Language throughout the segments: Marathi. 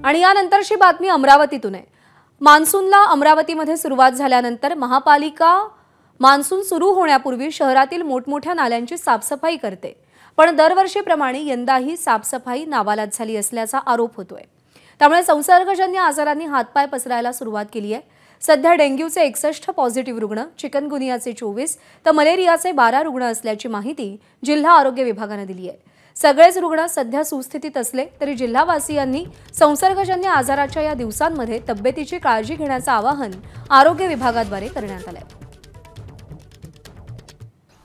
आणि यानंतरची बातमी अमरावतीतून आहे। मान्सूनला अमरावतीमध्ये सुरुवात झाल्यानंतर महापालिका मान्सून सुरू होण्यापूर्वी शहरातील मोठमोठ्या नाल्यांची साफसफाई करते, पण दरवर्षीप्रमाणे यंदाही साफसफाई नावालात झाली असल्याचा आरोप होतोय। त्यामुळे संसर्गजन्य आजारांनी हातपाय पसरायला सुरुवात केली आहे। सध्या डेंग्यूचे 61 पॉझिटिव्ह रुग्ण, चिकनगुनियाचे 24 तर मलेरियाचे 12 रुग्ण असल्याची माहिती जिल्हा आरोग्य विभागाने दिली आहे। सगळेच रुग्ण सध्या सुस्थितीत असले तरी जिल्हावासियांनी संसर्गजन्य आजाराच्या या दिवसांमध्ये तब्येतीची काळजी घेण्याचे आवाहन आरोग्य विभागाद्वारे करण्यात आले आहे।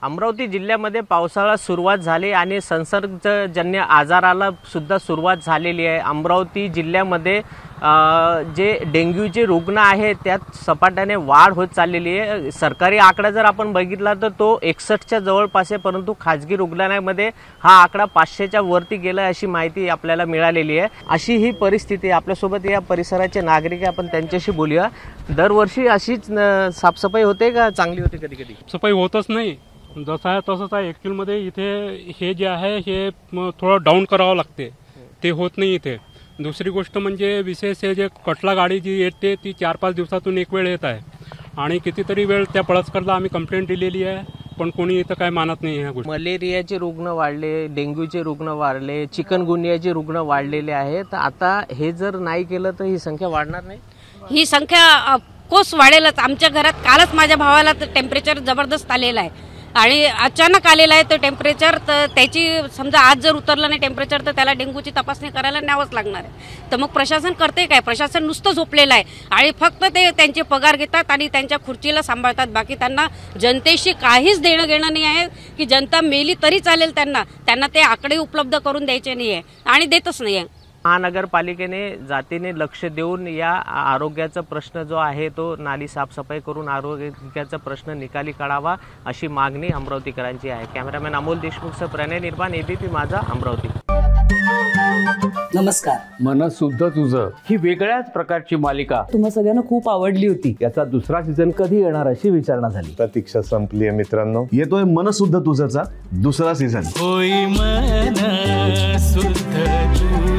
अमरावती जिल्ह्यामध्ये पावसाळा सुरुवात झाली आणि संसर्गजन्य आजाराला सुद्धा सुरुवात झालेली आहे। अमरावती जिल्ह्यामध्ये जे डेंग्यूचे रुग्ण आहेत त्यात सपाट्याने वाढ होत चाललेली आहे। सरकारी आकडा जर आपण बघितला तर तो 61च्या जवळपास आहे, परंतु खाजगी रुग्णालयामध्ये हा आकडा 500च्या वरती गेला अशी माहिती आपल्याला मिळालेली आहे। अशी ही परिस्थिती आपल्यासोबत या परिसराचे नागरिक आहे, आपण त्यांच्याशी बोलूया। दरवर्षी अशीच साफसफाई होते का चांगली होते? कधी कधी सफाई होतच नाही, जसं आहे तसंच आहे। ॲक्च्युअलमध्ये इथे हे जे आहे हे थोडं डाऊन करावं लागते, ते होत नाही इथे। दुसरी गोष्ट म्हणजे विशेष हे जे कटला गाडी जी येते ती 4-5 दिवसातून एक वेळ येत आहे आणि कितीतरी वेळ त्या पळसकरला आम्ही कंप्लेंट दिलेली आहे, पण कोणी इथं काय मानत नाही ह्या गोष्टी। मलेरियाचे रुग्ण वाढले, डेंग्यूचे रुग्ण वाढले, चिकनगुनियाचे रुग्ण वाढलेले आहेत। आता हे जर नाही केलं तर ही संख्या वाढणार नाही? ही संख्या कोस वाढेलच। आमच्या घरात कालच माझ्या भावाला टेम्परेचर जबरदस्त आलेलं आहे आणि अचानक आलेला आहे तो टेम्परेचर, तर त्याची समजा आज जर उतरलं नाही टेम्परेचर तर त्याला डेंग्यूची तपासणी करायला न्यावंच लागणार आहे। तर मग प्रशासन करते काय? प्रशासन नुसतं झोपलेलं आहे आणि फक्त ते त्यांचे पगार घेतात आणि त्यांच्या खुर्चीला सांभाळतात। बाकी त्यांना जनतेशी काहीच देणं घेणं नाही आहे की जनता मेली तरी चालेल, त्यांना ते आकडे उपलब्ध करून द्यायचे नाही आहे आणि देतच नाही आहे। महानगरपालिकेने जातीने लक्ष देऊन या आरोग्याचा प्रश्न जो आहे तो नाली साफसफाई करून आरोग्याचा प्रश्न निकाली काढावा अशी मागणी अमरावतीकरांची आहे। कॅमेरामॅन अमोल देशमुखसह प्रणय निर्माण, एबीपी माझा, अमरावती। नमस्कार। मन शुद्ध तुझं ही वेगळ्याच प्रकारची मालिका तुम्हा सगळ्यांना खूप आवडली होती। याचा दुसरा सीझन कधी येणार अशी विचारणा झाली। प्रतीक्षा संपली आहे मित्रांनो, येतोय मन शुद्ध तुझंचा दुसरा सीझन। होई मन शुद्ध